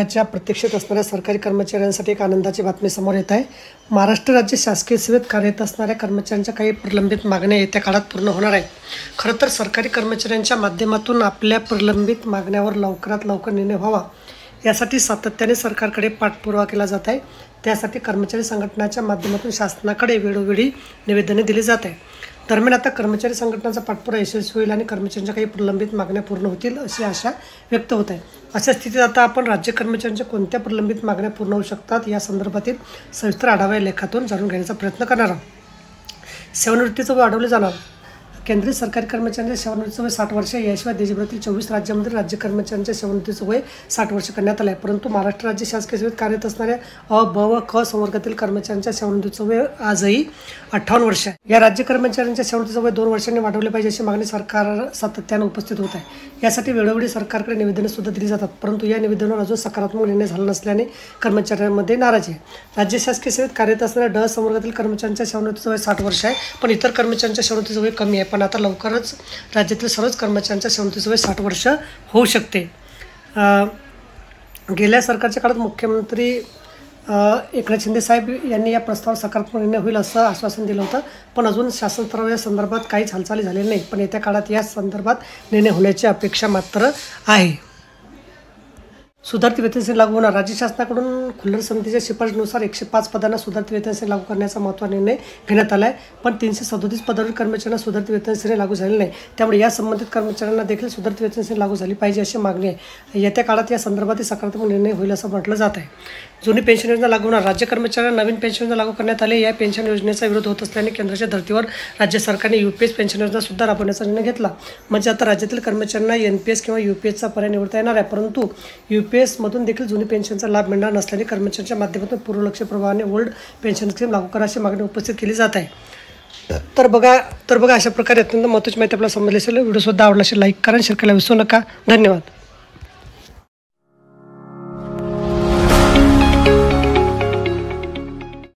विभागाच्या प्रतीक्षेत असणाऱ्या सरकारी कर्मचाऱ्यांसाठी एक आनंदाची बातमी समोर येत आहे। महाराष्ट्र राज्य शासकीय सेवेत कार्यरत असणाऱ्या कर्मचाऱ्यांच्या काही प्रलंबित मागण्या येत्या काळात पूर्ण होणार आहेत। खरं तर सरकारी कर्मचाऱ्यांच्या माध्यमातून आपल्या प्रलंबित मागण्यावर लवकरात लवकर निर्णय व्हावा यासाठी सातत्याने सरकारकडे पाठपुरावा केला जात आहे। त्यासाठी कर्मचारी संघटनांच्या माध्यमातून शासनाकडे वेळोवेळी निवेदने दिली जात आहे। दरम्यान आता कर्मचारी संघटनांचा पाठपुरावा यशस्वी होईल आणि कर्मचाऱ्यांच्या काही प्रलंबित मागण्या पूर्ण होतील अशी आशा व्यक्त होत आहे। अशा स्थितीत आता आपण राज्य कर्मचाऱ्यांच्या कोणत्या प्रलंबित मागण्या पूर्ण होऊ शकतात या संदर्भातील सविस्तर आढावा लेखातून जाणून घेण्याचा प्रयत्न करणार आहोत। सेवानिवृत्तीचं वय वाढवले जाणार। केंद्रीय सरकारी कर्मचाऱ्यांच्या सेवानिवृत्तीचं वय 60 वर्ष याशिवाय देशभरातील 24 राज्यांमध्ये राज्य कर्मचाऱ्यांच्या सेवानिवृत्तीचं वय 60 वर्ष करण्यात आलं आहे। परंतु महाराष्ट्र राज्य शासकीय सेवेत कार्यरत असणाऱ्या अ, ब व क संवर्गातील कर्मचाऱ्यांच्या सेवानिवृत्तीचं वय आजही 58 वर्ष आहे। या राज्य कर्मचाऱ्यांच्या सेवानिवृत्तीचं वय 2 वर्षांनी वाढवले पाहिजे अशी मागणी सरकार सातत्याने उपस्थित होत आहे। यासाठी वेळोवेळी सरकारकडे निवेदने सुद्धा दिली जातात, परंतु या निवेदनावर अजून सकारात्मक निर्णय झाला नसल्याने कर्मचाऱ्यांमध्ये नाराजी आहे। राज्य शासकीय सेवेत कार्यरत असणाऱ्या ड संवर्गातील कर्मचाऱ्यांच्या सेवानिवृत्तीचं वय 60 वर्ष आहे, पण इतर कर्मचाऱ्यांच्या सेवानिवृत्तीचं वय कमी आहे। पण आता लवकरच राज्यातील सर्वच कर्मचाऱ्यांच्या सेवानिवृत्तीचं वय 60 वर्ष होऊ शकते। गेल्या सरकारच्या काळात मुख्यमंत्री एकनाथ शिंदे साहेब यांनी या प्रस्तावावर सकारात्मक निर्णय होईल असं आश्वासन दिलं होतं, पण अजून शासन स्तरावर या संदर्भात काहीच हालचाली झालेली नाही। पण येत्या काळात या संदर्भात निर्णय होण्याची अपेक्षा मात्र आहे। सुधारित वेतन श्रेणी लागू होणार। राज्य शासनाकडून खुल्लर समितीच्या शिफारशीनुसार 105 पदांना सुधारित वेतन श्रेणी लागू करण्याचा महत्त्वाचा निर्णय घेण्यात आला आहे, पण 337 पदावरील कर्मचाऱ्यांना सुधारित वेतन श्रेणी लागू झालेली नाही। त्यामुळे या संबंधित कर्मचाऱ्यांना देखील सुधारित वेतन श्रेणी लागू झाली पाहिजे अशी मागणी आहे। येत्या काळात या संदर्भात सकारात्मक निर्णय होईल असं म्हटलं जात आहे। जुनी पेन्शन योजना लागू होणार। राज्य कर्मचाऱ्यांना नवीन पेन्शन योजना लागू करण्यात आली। या पेन्शन योजनेचा विरोध होत असल्याने केंद्राच्या धर्तीवर राज्य सरकारने UPS पेन्शन योजना सुद्धा राबवण्याचा निर्णय घेतला। म्हणजे आता राज्यातील कर्मचाऱ्यांना NPS किंवा UPSचा पर्याय निवडता येणार आहे, परंतु UPSमधून देखील जुनी पेन्शनचा लाभ मिळणार नसल्याने कर्मचाऱ्यांच्या माध्यमातून पूर्वलक्ष्य प्रभावाने ओल्ड पेन्शन स्कीम लागू करा अशी मागणी उपस्थित केली जात आहे। तर बघा अशा प्रकारे अत्यंत महत्त्वाची माहिती आपल्याला समजली असेल। व्हिडिओ सुद्धा आवडला असेल लाईक करा, शेअर करायला विसरू नका। धन्यवाद।